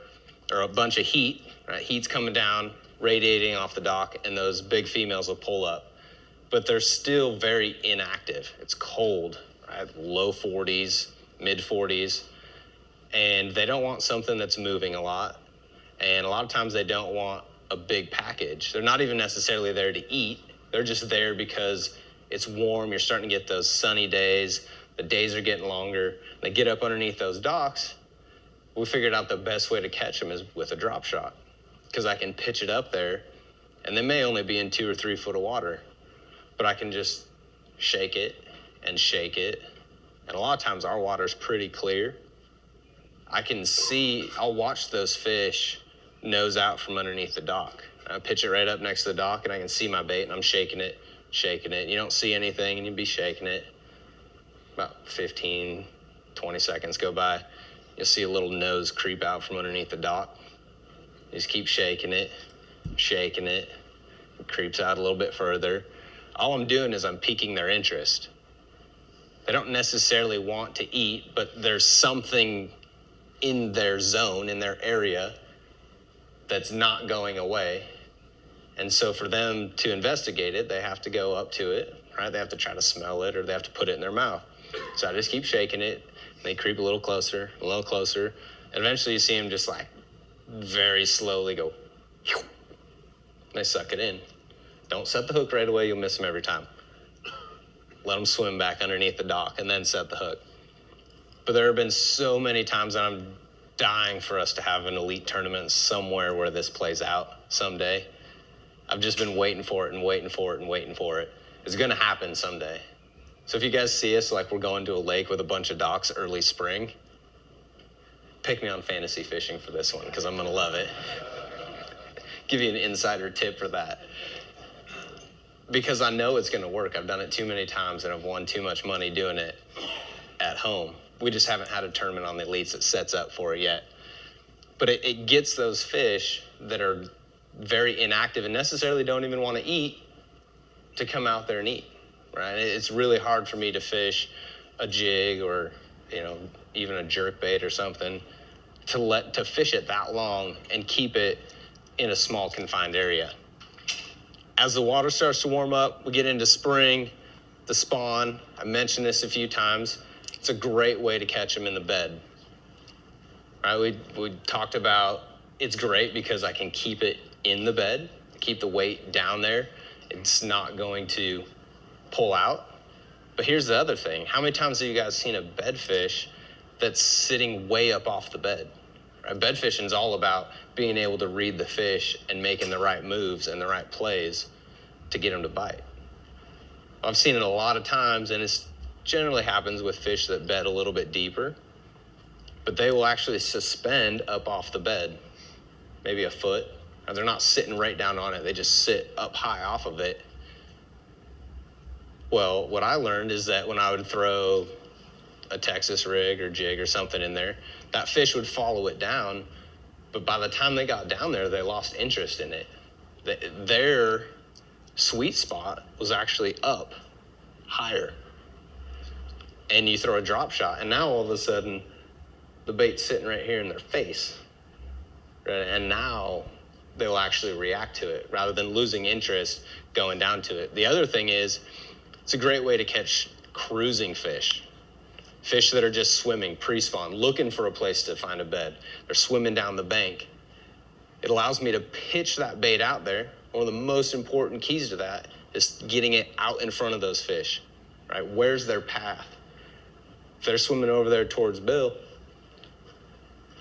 or a bunch of heat, right? Heat's coming down, radiating off the dock, and those big females will pull up. But they're still very inactive. It's cold, right? Low 40s, mid 40s, and they don't want something that's moving a lot. And a lot of times they don't want a big package. They're not even necessarily there to eat. They're just there because it's warm. You're starting to get those sunny days. The days are getting longer. They get up underneath those docks. We figured out the best way to catch them is with a drop shot because I can pitch it up there and they may only be in 2 or 3 foot of water, but I can just shake it and shake it. And a lot of times our water's pretty clear. I'll watch those fish nose out from underneath the dock. I pitch it right up next to the dock and I can see my bait and I'm shaking it. You don't see anything and you'd be shaking it. About 15, 20 seconds go by. You'll see a little nose creep out from underneath the dock. You just keep shaking it. It creeps out a little bit further. All I'm doing is I'm piquing their interest. They don't necessarily want to eat, but there's something in their zone, in their area, that's not going away. And so for them to investigate it, they have to go up to it, right? They have to try to smell it, or they have to put it in their mouth. So I just keep shaking it. They creep a little closer, and eventually you see them just like very slowly go, they suck it in. Don't set the hook right away, you'll miss them every time. Let them swim back underneath the dock and then set the hook. But there have been so many times that I'm dying for us to have an elite tournament somewhere where this plays out someday. I've just been waiting for it and waiting for it and waiting for it. It's gonna happen someday. So if you guys see us like we're going to a lake with a bunch of docks early spring, pick me on fantasy fishing for this one, because I'm gonna love it. Give you an insider tip for that. Because I know it's gonna work. I've done it too many times and I've won too much money doing it at home. We just haven't had a tournament on the elites that sets up for it yet. But it gets those fish that are very inactive and necessarily don't even want to eat to come out there and eat, right? It's really hard for me to fish a jig or, even a jerk bait or something to fish it that long and keep it in a small confined area. As the water starts to warm up, we get into spring, the spawn. I mentioned this a few times. It's a great way to catch them in the bed. Right? We talked about it's great because I can keep it in the bed, keep the weight down there. It's not going to pull out. But here's the other thing. How many times have you guys seen a bed fish that's sitting way up off the bed? Right? Bed fishing is all about being able to read the fish and making the right moves and the right plays to get them to bite. I've seen it a lot of times, and it generally happens with fish that bed a little bit deeper, but they will actually suspend up off the bed, maybe a foot. They're not sitting right down on it. They just sit up high off of it. Well, what I learned is that when I would throw a Texas rig or jig or something in there, that fish would follow it down. But by the time they got down there, they lost interest in it. Their sweet spot was actually up higher. And you throw a drop shot, and now all of a sudden, the bait's sitting right here in their face. Right? And now they'll actually react to it rather than losing interest going down to it. The other thing is, it's a great way to catch cruising fish that are just swimming pre-spawn, looking for a place to find a bed. They're swimming down the bank. It allows me to pitch that bait out there. One of the most important keys to that is getting it out in front of those fish, right? Where's their path? If they're swimming over there towards Bill,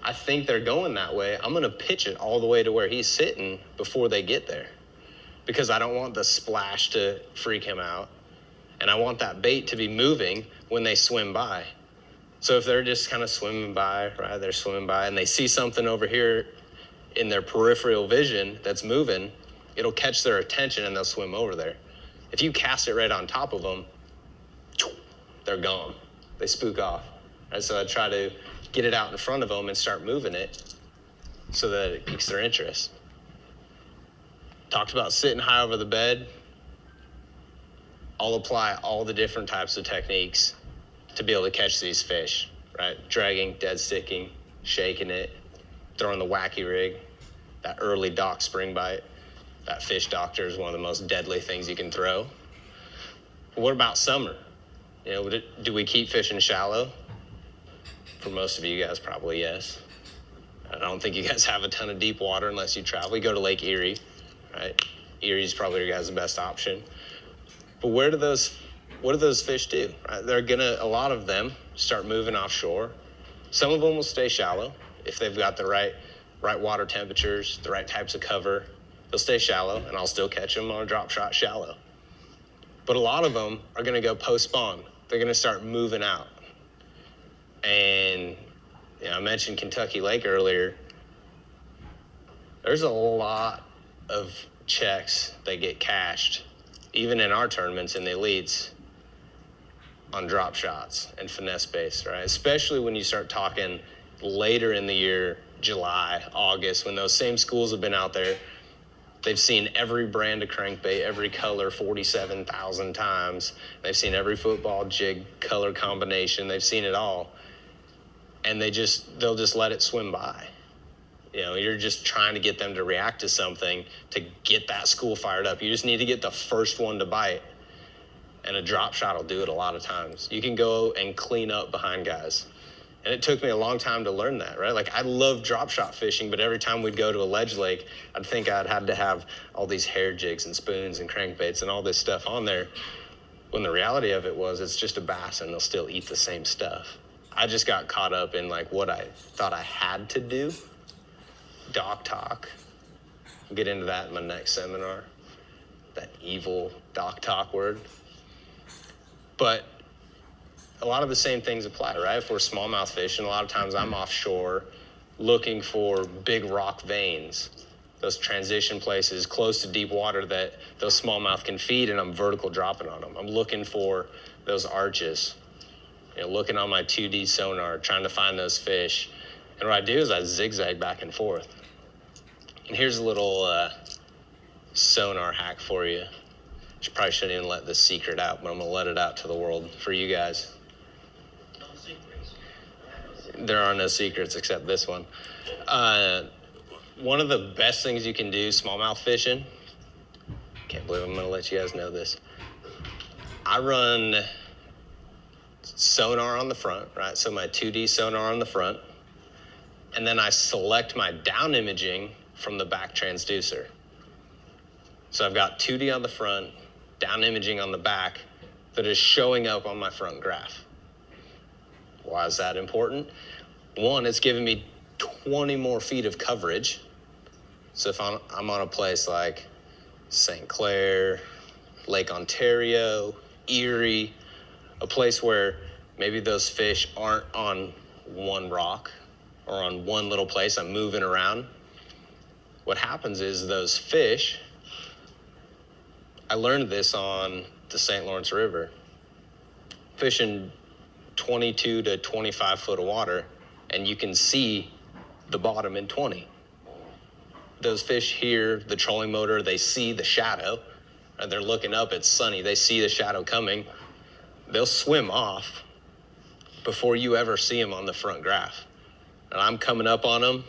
I think they're going that way. I'm gonna pitch it all the way to where he's sitting before they get there, because I don't want the splash to freak him out. And I want that bait to be moving when they swim by. So if they're just kind of swimming by, right, they're swimming by and they see something over here in their peripheral vision that's moving, it'll catch their attention and they'll swim over there. If you cast it right on top of them, they're gone. They spook off. Right? So I try to get it out in front of them and start moving it so that it piques their interest. Talked about sitting high over the bed. I'll apply all the different types of techniques to be able to catch these fish, right? Dragging, dead sticking, shaking it, throwing the wacky rig, that early dock spring bite. That fish doctor is one of the most deadly things you can throw. But what about summer? Do we keep fishing shallow? For most of you guys, probably yes. I don't think you guys have a ton of deep water unless you travel. You go to Lake Erie, right? Erie's probably your guys' best option. But what do those fish do? Right? A lot of them start moving offshore. Some of them will stay shallow if they've got the right water temperatures, the right types of cover. They'll stay shallow, and I'll still catch them on a drop shot shallow. But a lot of them are going to go post-spawn. They're going to start moving out. And I mentioned Kentucky Lake earlier. There's a lot of checks that get cashed, even in our tournaments in the elites, on drop shots and finesse baits, right? Especially when you start talking later in the year, July, August, when those same schools have been out there. They've seen every brand of crankbait, every color 47,000 times. They've seen every football jig color combination. They've seen it all. And they'll just let it swim by. You're just trying to get them to react to something to get that school fired up. You just need to get the first one to bite. And a drop shot will do it a lot of times. You can go and clean up behind guys. And it took me a long time to learn that, right? Like, I love drop shot fishing, but every time we'd go to a ledge lake, I'd think I'd had to have all these hair jigs and spoons and crankbaits and all this stuff on there. When the reality of it was, it's just a bass and they'll still eat the same stuff. I just got caught up in like what I thought I had to do. Dock talk. We'll get into that in my next seminar. That evil dock talk word. But a lot of the same things apply, right? If we're smallmouth fishing, a lot of times I'm offshore looking for big rock veins, those transition places close to deep water that those smallmouth can feed, and I'm vertical dropping on them. I'm looking for those arches, looking on my 2D sonar, trying to find those fish. And what I do is I zigzag back and forth. And here's a little sonar hack for you. Probably shouldn't even let this secret out, but I'm going to let it out to the world for you guys. No secrets. There are no secrets except this one. One of the best things you can do smallmouth fishing, can't believe I'm going to let you guys know this. I run sonar on the front, right? So my 2D sonar on the front, and then I select my down imaging from the back transducer. So I've got 2D on the front, down imaging on the back that is showing up on my front graph. Why is that important? One, it's giving me 20 more feet of coverage. So if I'm on a place like St. Clair, Lake Ontario, Erie, a place where maybe those fish aren't on one rock or on one little place, I'm moving around. What happens is those fish, I learned this on the St. Lawrence River, fishing 22 to 25 foot of water, and you can see the bottom in 20. Those fish hear the trolling motor, they see the shadow, and they're looking up, it's sunny, they see the shadow coming, they'll swim off before you ever see them on the front graph. And I'm coming up on them,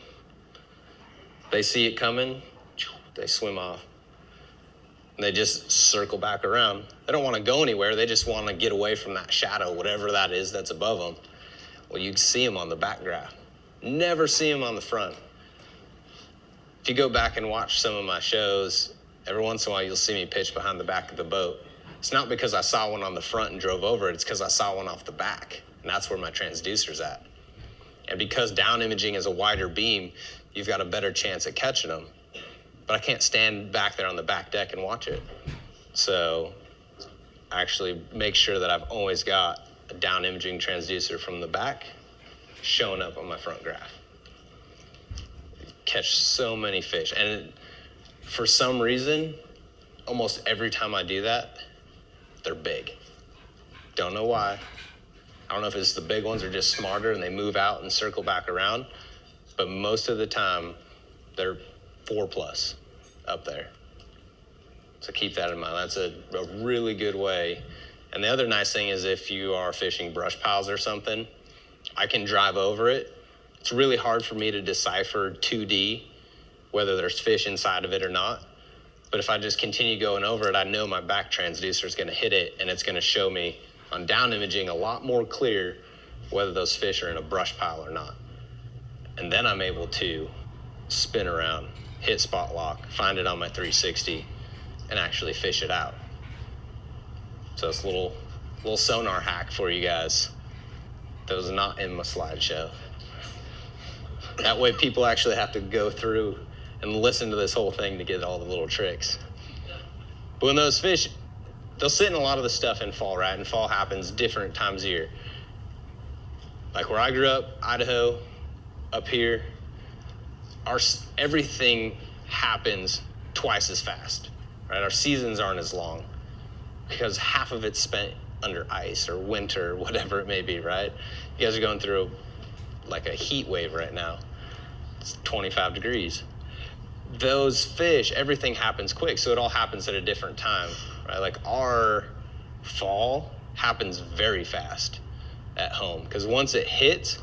they see it coming, they swim off. And they just circle back around. They don't want to go anywhere. They just want to get away from that shadow, whatever that is that's above them. Well, you can see them on the back graph. Never see them on the front. If you go back and watch some of my shows, every once in a while you'll see me pitch behind the back of the boat. It's not because I saw one on the front and drove over it. It's because I saw one off the back. And that's where my transducer's at. And because down imaging is a wider beam, you've got a better chance at catching them. But I can't stand back there on the back deck and watch it. So I actually make sure that I've always got a down imaging transducer from the back showing up on my front graph. Catch so many fish. And for some reason, almost every time I do that, they're big. Don't know why. I don't know if it's the big ones are just smarter and they move out and circle back around, but most of the time they're 4+ up there. So keep that in mind. That's a really good way. And the other nice thing is if you are fishing brush piles or something, I can drive over it. It's really hard for me to decipher 2D, whether there's fish inside of it or not. But if I just continue going over it, I know my back transducer is going to hit it, and it's going to show me on down imaging a lot more clear whether those fish are in a brush pile or not. And then I'm able to spin around, hit spot lock, find it on my 360, and actually fish it out. So it's a little sonar hack for you guys that was not in my slideshow. That way people actually have to go through and listen to this whole thing to get all the little tricks. But when those fish, they'll sit in a lot of the stuff in fall, right? And fall happens different times of year. Like where I grew up, Idaho, up here, everything happens twice as fast, right? Our seasons aren't as long because half of it's spent under ice or winter, whatever it may be, right? You guys are going through like a heat wave right now. It's 25 degrees. Those fish, everything happens quick, so it all happens at a different time, right? Like our fall happens very fast at home because once it hits,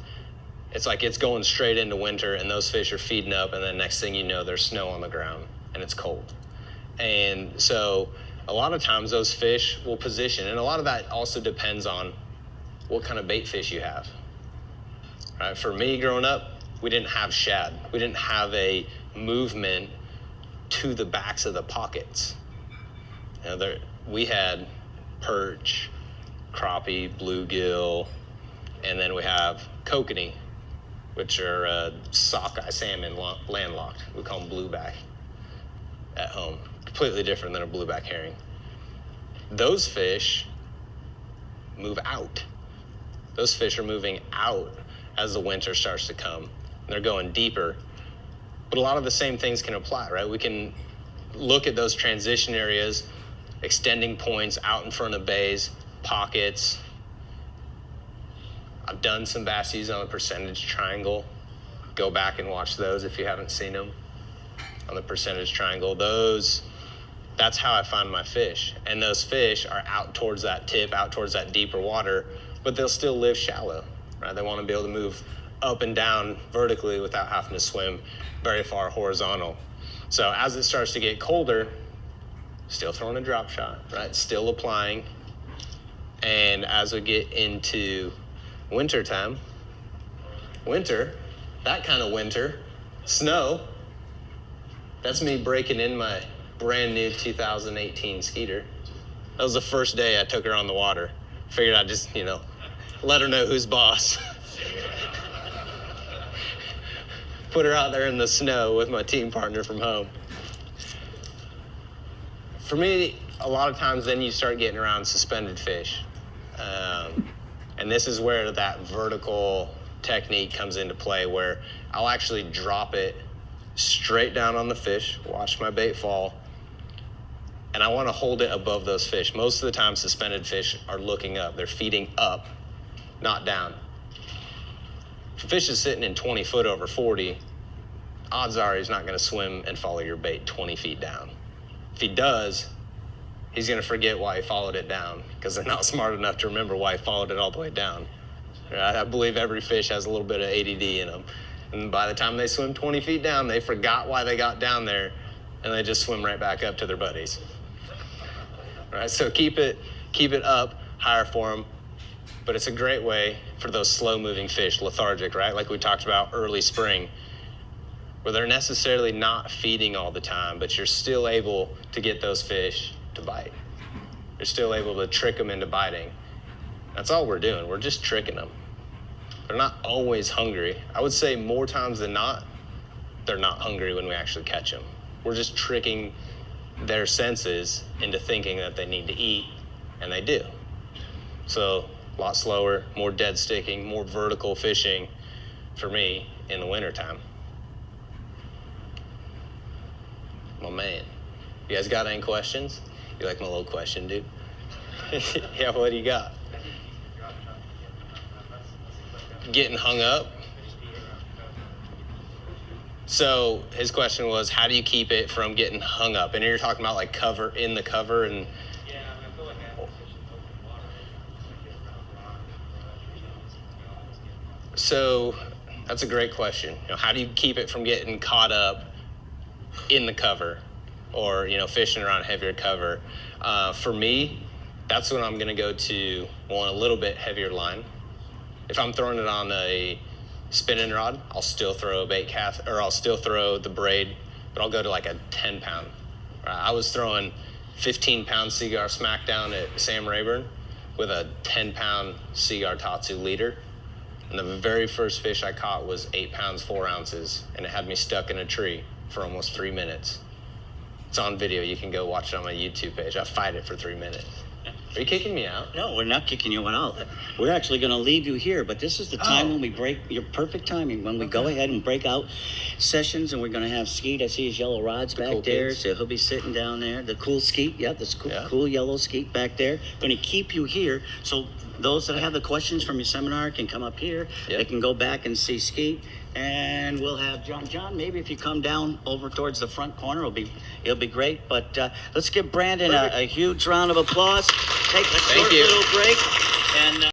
it's like it's going straight into winter, and those fish are feeding up, and then next thing you know, there's snow on the ground and it's cold. And so a lot of times those fish will position, and a lot of that also depends on what kind of bait fish you have. Right? For me, growing up, we didn't have shad. We didn't have a movement to the backs of the pockets. We had perch, crappie, bluegill, and then we have kokanee, which are sockeye salmon landlocked. We call them blueback at home. Completely different than a blueback herring. Those fish move out. Those fish are moving out as the winter starts to come. They're going deeper. But a lot of the same things can apply, right? We can look at those transition areas, extending points out in front of bays, pockets. I've done some bassies on the percentage triangle. Go back and watch those if you haven't seen them on the percentage triangle. That's how I find my fish. And those fish are out towards that tip, out towards that deeper water, but they'll still live shallow, right? They want to be able to move up and down vertically without having to swim very far horizontal. So as it starts to get colder, still throwing a drop shot, right? Still applying. And as we get into winter, that kind of winter, snow, that's me breaking in my brand new 2018 Skeeter. That was the first day I took her on the water. Figured I'd just, let her know who's boss. Put her out there in the snow with my team partner from home. For me, a lot of times then you start getting around suspended fish. And this is where that vertical technique comes into play, where I'll actually drop it straight down on the fish, watch my bait fall, and I want to hold it above those fish. Most of the time, suspended fish are looking up. They're feeding up, not down. If a fish is sitting in 20 foot over 40, odds are he's not going to swim and follow your bait 20 feet down. If he does, he's going to forget why he followed it down, because they're not smart enough to remember why he followed it all the way down. I believe every fish has a little bit of ADD in them. And by the time they swim 20 feet down, they forgot why they got down there, and they just swim right back up to their buddies. All right, so keep it up higher for them, but it's a great way for those slow-moving fish, lethargic, right? Like we talked about early spring, where they're necessarily not feeding all the time, but you're still able to get those fish to bite. You're still able to trick them into biting. That's all we're doing. We're just tricking them. They're not always hungry. I would say more times than not, they're not hungry when we actually catch them. We're just tricking their senses into thinking that they need to eat, and they do. So a lot slower, more dead sticking, more vertical fishing for me in the wintertime. My man, you guys got any questions? You like my little question, dude? Yeah, what do you got? Getting hung up. So his question was, how do you keep it from getting hung up? And you're talking about like cover in the cover and. Yeah, I feel like I have fish in open water. So that's a great question. How do you keep it from getting caught up in the cover, or fishing around heavier cover? For me, that's when I'm going to go to a little bit heavier line. If I'm throwing it on a spinning rod, I'll still throw a bait cast, or I'll still throw the braid, but I'll go to like a 10 pound. I was throwing 15 pound Seagar Smackdown at Sam Rayburn with a 10 pound Seagar Tatsu leader. And the very first fish I caught was 8 pounds, 4 ounces, and it had me stuck in a tree for almost 3 minutes. It's on video. You can go watch it on my YouTube page. I fight it for 3 minutes. Are you kicking me out? No, we're not kicking you out. We're actually going to leave you here, but this is the time when we break, your perfect timing, when we go ahead and break out sessions, and we're going to have Skeet. I see his yellow rods back cool there, kids. so he'll be sitting down there. The cool Skeet, this cool, Yeah. cool yellow Skeet back there. Going to keep you here, so those that have the questions from your seminar can come up here. Yep. They can go back and see Skeet. And we'll have John, maybe if you come down over towards the front corner, it'll be great. But let's give Brandon a huge round of applause. Take a short you. little break. And